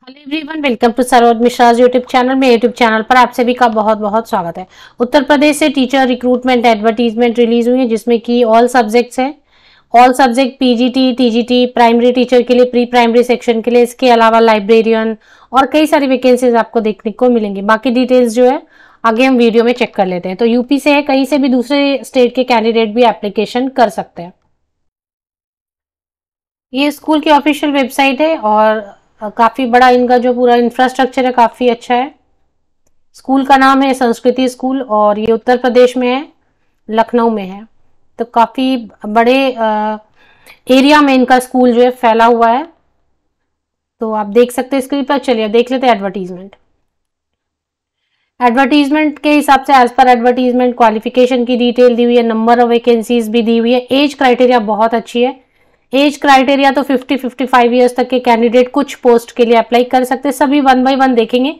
Hello everyone, welcome to Saroj Mishra's YouTube channel. मेरे YouTube channel पर आप सभी का बहुत बहुत स्वागत है। उत्तर प्रदेश से टीचर रिक्रूटमेंट एडवर्टीजमेंट रिलीज हुई है जिसमें कि ऑल सब्जेक्ट्स हैं। All subject PGT, TGT, primary teacher के लिए, प्री प्राइमरी सेक्शन के लिए, इसके अलावा लाइब्रेरियन और कई सारी वैकेंसीज आपको देखने को मिलेंगी। बाकी डिटेल्स जो है आगे हम वीडियो में चेक कर लेते हैं। तो यूपी से है, कहीं से भी दूसरे स्टेट के कैंडिडेट भी एप्लीकेशन कर सकते हैं। ये स्कूल की ऑफिशियल वेबसाइट है और काफी बड़ा इनका जो पूरा इंफ्रास्ट्रक्चर है काफी अच्छा है। स्कूल का नाम है संस्कृति स्कूल और ये उत्तर प्रदेश में है, लखनऊ में है। तो काफी बड़े एरिया में इनका स्कूल जो है फैला हुआ है। तो आप देख सकते हैं स्क्रीन पर। चलिए देख लेते हैं एडवर्टीजमेंट। एडवर्टीजमेंट के हिसाब से एज पर एडवर्टीजमेंट क्वालिफिकेशन की डिटेल दी हुई है, नंबर ऑफ वैकेंसीज भी दी हुई है। एज क्राइटेरिया बहुत अच्छी है। एज क्राइटेरिया तो 50-55 ईयर्स तक के कैंडिडेट कुछ पोस्ट के लिए अप्लाई कर सकते हैं। सभी वन बाय वन देखेंगे।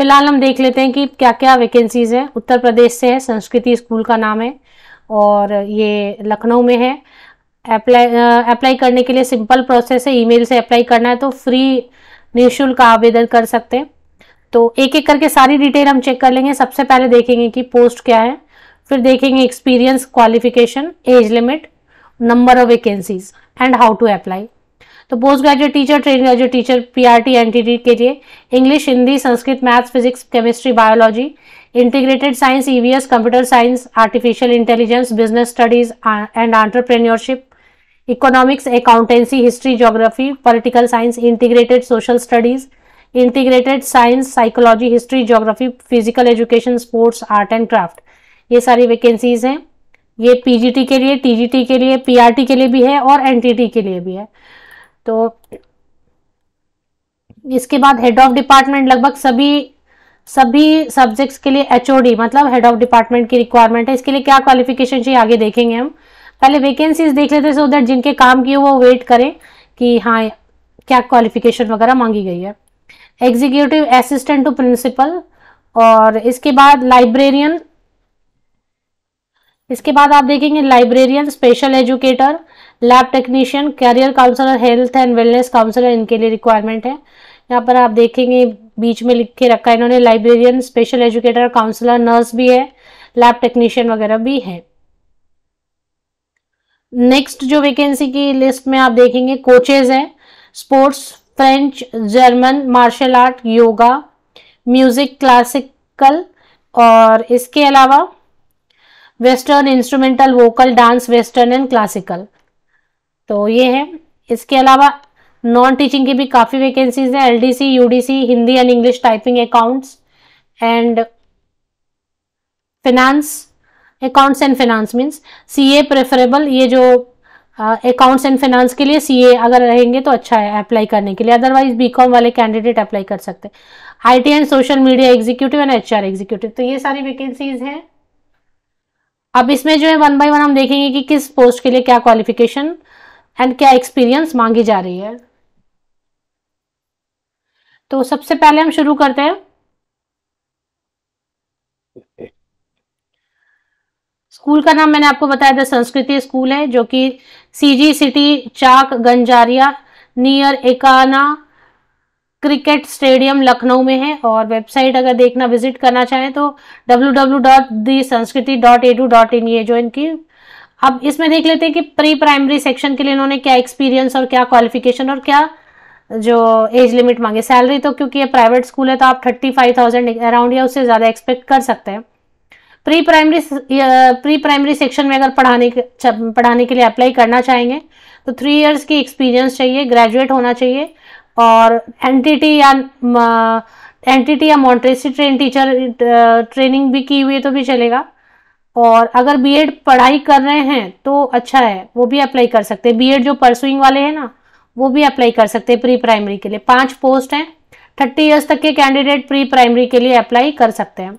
फिलहाल हम देख लेते हैं कि क्या क्या वैकेंसीज हैं। उत्तर प्रदेश से है, संस्कृति स्कूल का नाम है और ये लखनऊ में है। अप्लाई करने के लिए सिंपल प्रोसेस है, ईमेल से अप्लाई करना है तो फ्री निःशुल्क आवेदन कर सकते हैं। तो एक एक करके सारी डिटेल हम चेक कर लेंगे। सबसे पहले देखेंगे कि पोस्ट क्या है, फिर देखेंगे experience, qualification, age limit, number of vacancies and how to apply. तो post graduate teacher, trained graduate teacher, PRT NTT के लिए English, Hindi, Sanskrit, maths, physics, chemistry, biology, integrated science, EVS, computer science, artificial intelligence, business studies and entrepreneurship, economics, accountancy, history, geography, political science, integrated social studies, integrated science, psychology, history, geography, physical education, sports, art and craft. ये सारी vacancies हैं। ये PGT के लिए, TGT के लिए, PRT के लिए भी है और एनटीटी के लिए भी है। तो इसके बाद हेड ऑफ डिपार्टमेंट लगभग सभी सब्जेक्ट्स के लिए एचओडी मतलब हेड ऑफ डिपार्टमेंट की रिक्वायरमेंट है। इसके लिए क्या क्वालिफिकेशन चाहिए आगे देखेंगे हम। पहले वैकेंसीज देख लेते हैं सो दैट जिनके काम किए वो वेट करें कि हाँ क्या क्वालिफिकेशन वगैरह मांगी गई है। एग्जीक्यूटिव असिस्टेंट टू प्रिंसिपल और इसके बाद लाइब्रेरियन। इसके बाद आप देखेंगे librarian, special educator, lab technician, career counsellor, health and wellness counsellor, इनके लिए रिक्वायरमेंट है। यहाँ पर आप देखेंगे बीच में लिख के रखा है इन्होंने librarian, special educator, counsellor, nurse भी है, लैब टेक्नीशियन वगैरह भी है। नेक्स्ट जो वैकेंसी की लिस्ट में आप देखेंगे कोचेज है, sports, French, German, martial art, yoga, music, classical और इसके अलावा western, instrumental, vocal, dance, western and classical. तो ये है। इसके अलावा नॉन टीचिंग की भी काफ़ी वैकेंसीज हैं। LDC, UDC, Hindi and English typing, accounts and finance, accounts and finance means CA preferable. ये जो अकाउंट्स एंड फिनांस के लिए सीए अगर रहेंगे तो अच्छा है अप्लाई करने के लिए, अदरवाइज बीकॉम वाले कैंडिडेट अप्लाई कर सकते हैं। IT and social media executive and HR executive. तो ये सारी वैकेंसीज हैं। अब इसमें जो है वन बाय वन हम देखेंगे कि किस पोस्ट के लिए क्या क्वालिफिकेशन एंड क्या एक्सपीरियंस मांगी जा रही है। तो सबसे पहले हम शुरू करते हैं। स्कूल का नाम मैंने आपको बताया था संस्कृति स्कूल है, जो कि CG city, Chak Ganjaria, near Ekana cricket stadium, Lucknow में है। और वेबसाइट अगर देखना विजिट करना चाहें तो www.thesanskrithi.edu.in ये जो इनकी। अब इसमें देख लेते हैं कि प्री प्राइमरी सेक्शन के लिए इन्होंने क्या एक्सपीरियंस और क्या क्वालिफिकेशन और क्या जो एज लिमिट मांगे। सैलरी तो क्योंकि ये प्राइवेट स्कूल है तो आप 35,000 अराउंड या उससे ज़्यादा एक्सपेक्ट कर सकते हैं। प्री प्राइमरी सेक्शन में अगर पढ़ाने के लिए अप्लाई करना चाहेंगे तो 3 इयर्स की एक्सपीरियंस चाहिए, ग्रेजुएट होना चाहिए और एनटीटी या मॉन्टेसरी ट्रेन टीचर ट्रेनिंग भी की हुई है तो भी चलेगा। और अगर बीएड पढ़ाई कर रहे हैं तो अच्छा है, वो भी अप्लाई कर सकते हैं। बीएड जो परसुइंग वाले हैं ना वो भी अप्लाई कर सकते हैं प्री प्राइमरी के लिए। 5 पोस्ट हैं, 30 इयर्स तक के कैंडिडेट प्री प्राइमरी के लिए अप्लाई कर सकते हैं।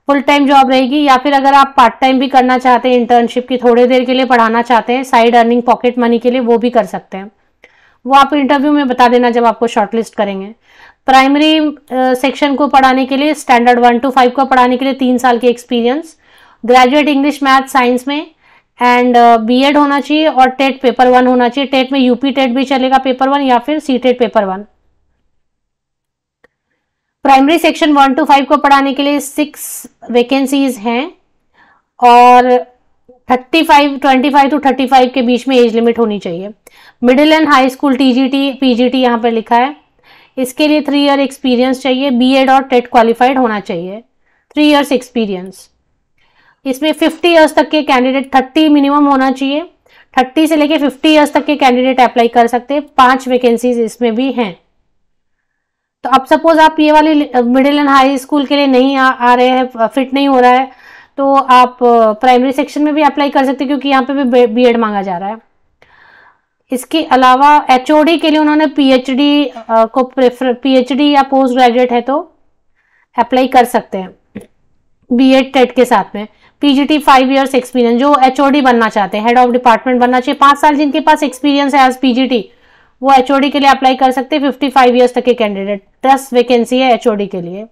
फुल टाइम जॉब रहेगी या फिर अगर आप पार्ट टाइम भी करना चाहते हैं, इंटर्नशिप की थोड़ी देर के लिए पढ़ाना चाहते हैं साइड अर्निंग पॉकेट मनी के लिए, वो भी कर सकते हैं। वो आप इंटरव्यू में बता देना जब आपको शॉर्टलिस्ट करेंगे। प्राइमरी सेक्शन को पढ़ाने के लिए स्टैंडर्ड 1 to 5 को पढ़ाने के लिए 3 साल की experience, graduate English math science में एंड बीएड होना चाहिए और टेट पेपर 1 होना चाहिए। टेट में यूपी टेट भी चलेगा पेपर 1 या फिर C TET paper 1। Primary section 1 to 5 को पढ़ाने के लिए 6 वैकेंसीज हैं और 25 to 35 के बीच में एज लिमिट होनी चाहिए। Middle and high school TGT PGT यहाँ पर लिखा है। इसके लिए 3 ईयर एक्सपीरियंस चाहिए, बीएड और टेट क्वालिफाइड होना चाहिए, 3 इयर्स एक्सपीरियंस। इसमें 50 इयर्स तक के कैंडिडेट, 30 मिनिमम होना चाहिए, 30 से लेके 50 इयर्स तक के कैंडिडेट अप्लाई कर सकते हैं। 5 वैकेंसीज इसमें भी हैं। तो अब सपोज आप ये वाली मिडिल एंड हाई स्कूल के लिए नहीं आ रहे हैं, फिट नहीं हो रहा है, तो आप प्राइमरी सेक्शन में भी अप्लाई कर सकते हैं क्योंकि यहाँ पे भी बीएड मांगा जा रहा है। इसके अलावा एचओडी के लिए उन्होंने पीएचडी को प्रेफर, पीएचडी या पोस्ट ग्रेजुएट है तो अप्लाई कर सकते हैं बीएड टेट के साथ में। पीजीटी 5 इयर्स एक्सपीरियंस, जो एचओडी बनना चाहते हैं, हेड ऑफ डिपार्टमेंट बनना चाहिए, 5 साल जिनके पास एक्सपीरियंस है एज पीजीटी, वो एचओडी के लिए अप्लाई कर सकते हैं। 55 इयर्स तक के कैंडिडेट, 10 वैकेंसी है एचओडी के लिए।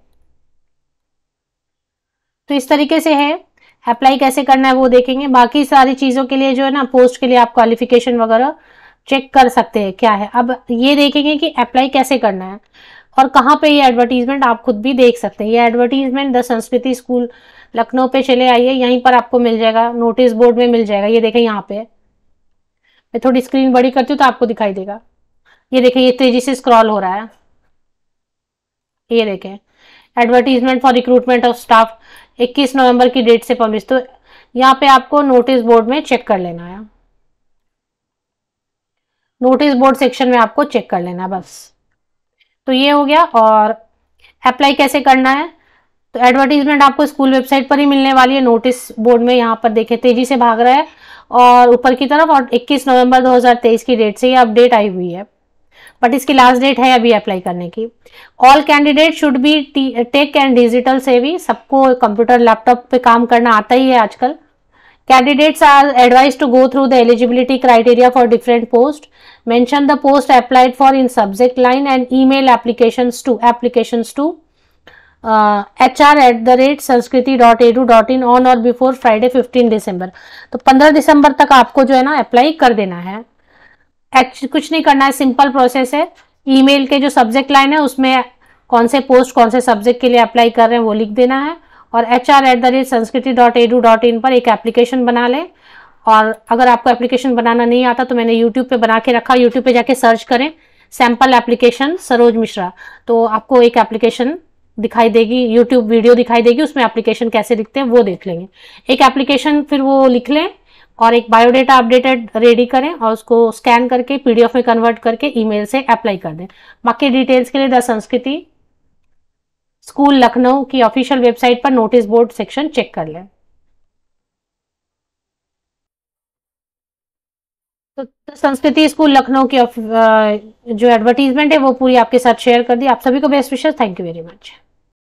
तो इस तरीके से है। अप्लाई कैसे करना है वो देखेंगे। बाकी सारी चीजों के लिए जो है ना, पोस्ट के लिए आप क्वालिफिकेशन वगैरह चेक कर सकते हैं क्या है। अब ये देखेंगे कि अप्लाई कैसे करना है और कहाँ पे ये एडवर्टीजमेंट आप खुद भी देख सकते हैं। ये एडवर्टीजमेंट द संस्कृति स्कूल लखनऊ पे चले आइए, यहीं पर आपको मिल जाएगा, नोटिस बोर्ड में मिल जाएगा। ये देखें यहाँ पे, मैं थोड़ी स्क्रीन बड़ी करती हूँ तो आपको दिखाई देगा। ये देखें, ये तेजी से स्क्रॉल हो रहा है। ये देखें, advertisement for recruitment of staff 21 नवंबर की डेट से पब्लिश। तो यहाँ पे आपको नोटिस बोर्ड में चेक कर लेना है, नोटिस बोर्ड सेक्शन में आपको चेक कर लेना बस। तो ये हो गया। और अप्लाई कैसे करना है, तो एडवर्टीजमेंट आपको स्कूल वेबसाइट पर ही मिलने वाली है। नोटिस बोर्ड में यहाँ पर देखें तेजी से भाग रहा है और ऊपर की तरफ, और 21 नवंबर 2023 की डेट से ये अपडेट आई हुई है, बट इसकी लास्ट डेट है अभी अप्लाई करने की। All candidate should be tech and digital savvy, सबको कंप्यूटर लैपटॉप पे काम करना आता ही है आजकल। Candidates are advised to go through the eligibility criteria for different posts. Mention the post applied for in subject line and email applications to hr@sanskriti.edu.in on or before Friday 15 December। तो 15 दिसंबर तक आपको जो है ना अप्लाई कर देना है। कुछ नहीं करना है, सिंपल प्रोसेस है। ईमेल के जो सब्जेक्ट लाइन है उसमें कौन से पोस्ट कौन से सब्जेक्ट के लिए अप्लाई कर रहे हैं वो लिख देना है और hr@sanskriti.edu.in पर एक एप्लीकेशन बना लें। और अगर आपको एप्लीकेशन बनाना नहीं आता तो मैंने यूट्यूब पे बना के रखा, यूट्यूब पे जाके सर्च करें सैम्पल एप्लीकेशन सरोज मिश्रा, तो आपको एक एप्लीकेशन दिखाई देगी, यूट्यूब वीडियो दिखाई देगी, उसमें एप्लीकेशन कैसे लिखते हैं वो देख लेंगे। एक एप्लीकेशन फिर वो लिख लें और एक बायोडेटा अपडेटेड रेडी करें और उसको स्कैन करके पीडीएफ में कन्वर्ट करके ईमेल से अप्लाई कर दें। बाकी डिटेल्स के लिए द संस्कृति स्कूल लखनऊ की ऑफिशियल वेबसाइट पर नोटिस बोर्ड सेक्शन चेक कर लें। तो संस्कृति स्कूल लखनऊ की जो एडवर्टीजमेंट है वो पूरी आपके साथ शेयर कर दी। आप सभी को best wishes. Thank you very much.